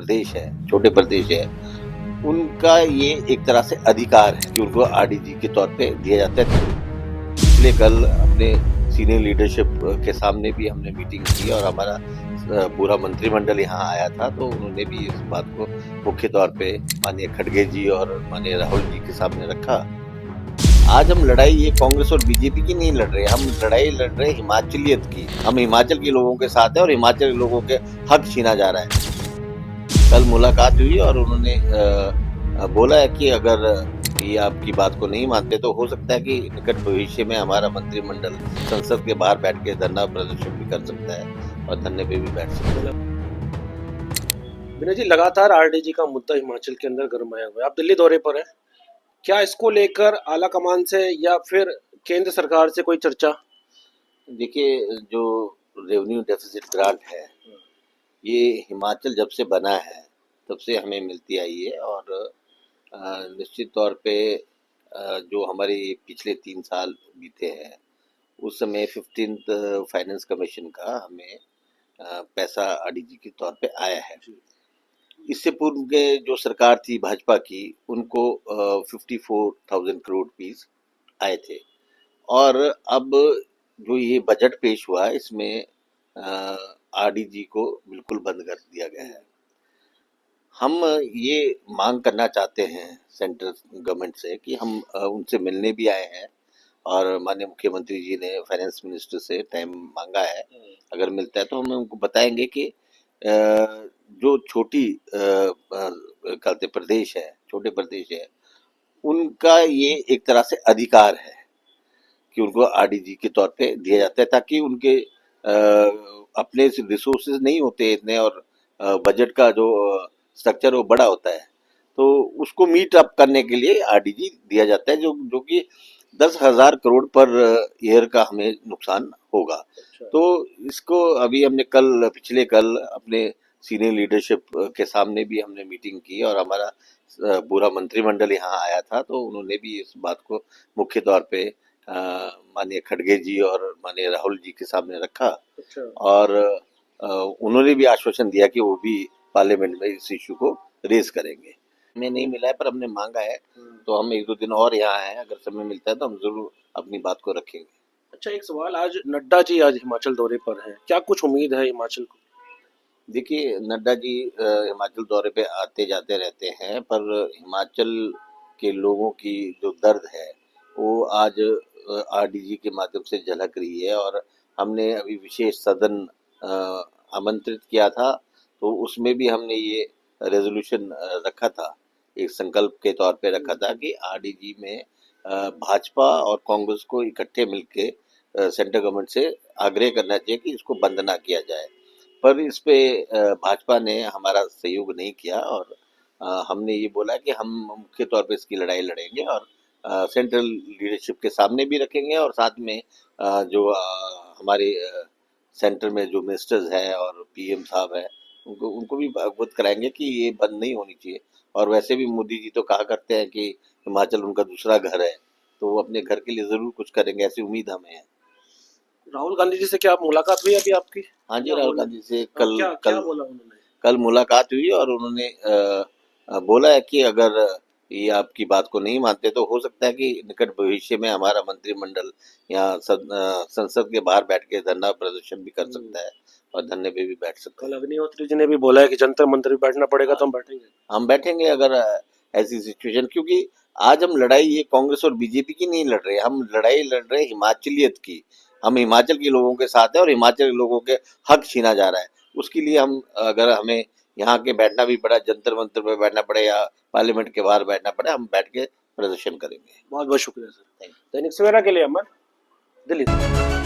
प्रदेश है, छोटे प्रदेश है, उनका ये एक तरह से अधिकार है कि उनको आरडीजी के तौर पे दिया जाता है। इसलिए कल अपने सीनियर लीडरशिप के सामने भी हमने मीटिंग की और हमारा पूरा मंत्रिमंडल यहाँ आया था, तो उन्होंने भी इस बात को मुख्य तौर पे माननीय खड़गे जी और माननीय राहुल जी के सामने रखा। आज हम लड़ाई ये कांग्रेस और बीजेपी की नहीं लड़ रहे, हम लड़ाई लड़ रहे हिमाचलियत की। हम हिमाचल के लोगों के साथ हैं और हिमाचल के लोगों के हक छीना जा रहा है। कल मुलाकात हुई और उन्होंने बोला है कि अगर ये आपकी बात को नहीं मानते तो हो सकता है कि निकट भविष्य में हमारा मंत्रिमंडल संसद के बाहर बैठ के धरना प्रदर्शन भी कर सकता है और धरने पे भी बैठ सकता है। विनय जी, लगातार आरडीजी का मुद्दा हिमाचल के अंदर गरमाया हुआ है। आप दिल्ली दौरे पर हैं, क्या इसको लेकर आला कमान से या फिर केंद्र सरकार से कोई चर्चा? देखिए, जो रेवेन्यू डेफिसिट ग्रांट है, ये हिमाचल जब से बना है तब से हमें मिलती आई है और निश्चित तौर पे जो हमारे पिछले 3 साल बीते हैं उस समय 15th फाइनेंस कमीशन का हमें पैसा आरडीजी के तौर पे आया है। इससे पूर्व के जो सरकार थी भाजपा की, उनको 54,000 करोड़ रुपीस आए थे और अब जो ये बजट पेश हुआ इसमें आरडीजी को बिल्कुल बंद कर दिया गया है। हम ये मांग करना चाहते हैं सेंट्रल गवर्नमेंट से कि हम उनसे मिलने भी आए हैं और माननीय मुख्यमंत्री जी ने फाइनेंस मिनिस्टर से टाइम मांगा है। अगर मिलता है तो हम उनको बताएंगे कि जो छोटी कहते प्रदेश है, छोटे प्रदेश है, उनका ये एक तरह से अधिकार है कि उनको आरडीजी के तौर पे दिया जाता है ताकि उनके अपने रिसोर्सेज नहीं होते इतने और बजट का जो स्ट्रक्चर वो बड़ा होता है, तो उसको मीट अप करने के लिए आरडीजी दिया जाता है जो कि 10,000 करोड़ पर ईयर का हमें नुकसान होगा। तो इसको अभी हमने पिछले कल अपने सीनियर लीडरशिप के सामने भी हमने मीटिंग की और हमारा पूरा मंत्रिमंडल यहाँ आया था, तो उन्होंने भी इस बात को मुख्य तौर पे माननीय खड़गे जी और माननीय राहुल जी के सामने रखा। और उन्होंने भी आश्वासन दिया कि वो भी पार्लियामेंट में इस इशू को रेज करेंगे। हमें नहीं मिला है पर हमने मांगा है, तो हम 1-2 दिन और यहाँ हैं, अगर समय मिलता है तो हम जरूर अपनी बात को रखेंगे। अच्छा, एक सवाल, आज नड्डा जी आज हिमाचल दौरे पर हैं, क्या कुछ उम्मीद है हिमाचल को? देखिए, नड्डा जी हिमाचल दौरे पे आते जाते रहते हैं, पर हिमाचल के लोगों की जो दर्द है वो आज आरडीजी के माध्यम से झलक रही है और हमने अभी विशेष सदन आमंत्रित किया था, तो उसमें भी हमने ये रेजोल्यूशन रखा था, एक संकल्प के तौर पे रखा था कि आरडीजी में भाजपा और कांग्रेस को इकट्ठे मिलके सेंट्रल गवर्नमेंट से आग्रह करना चाहिए कि इसको बंद ना किया जाए। पर इस पे भाजपा ने हमारा सहयोग नहीं किया और हमने ये बोला कि हम मुख्य तौर पे इसकी लड़ाई लड़ेंगे और सेंट्रल लीडरशिप के सामने भी रखेंगे और साथ में जो हमारे सेंटर में जो मिनिस्टर्स हैं और पीएम साहब हैं उनको भी अवगत कराएंगे कि ये बंद नहीं होनी चाहिए। और वैसे भी मोदी जी तो कहा करते हैं कि हिमाचल उनका दूसरा घर है, तो वो अपने घर के लिए जरूर कुछ करेंगे, ऐसी उम्मीद हमें है। राहुल गांधी जी से क्या मुलाकात हुई अभी आपकी? हाँ जी, राहुल गांधी से क्या बोला उन्होंने? कल मुलाकात हुई और उन्होंने बोला है कि अगर ये आपकी बात को नहीं मानते तो हो सकता है कि निकट भविष्य में हमारा मंत्रिमंडल यहाँ संसद के बाहर बैठ के धरना प्रदर्शन भी कर सकता है और धरने पे भी बैठ सकता है। कल अग्निहोत्री जी ने भी बोला है कि जंतर मंतर भी बैठना पड़ेगा, तो हम बैठेंगे अगर ऐसी सिचुएशन, क्योंकि आज हम लड़ाई ये कांग्रेस और बीजेपी की नहीं लड़ रहे, हम लड़ाई लड़ रहे हिमाचलियत की। हम हिमाचल के लोगों के साथ हैं और हिमाचल के लोगों के हक छीना जा रहा है, उसके लिए हम अगर हमें यहाँ के बैठना भी पड़ा, जंतर मंतर पे बैठना पड़े या पार्लियामेंट के बाहर बैठना पड़े, हम बैठ के प्रदर्शन करेंगे। बहुत बहुत शुक्रिया सर। दैनिक सवेरा के लिए अमर, दिल्ली से।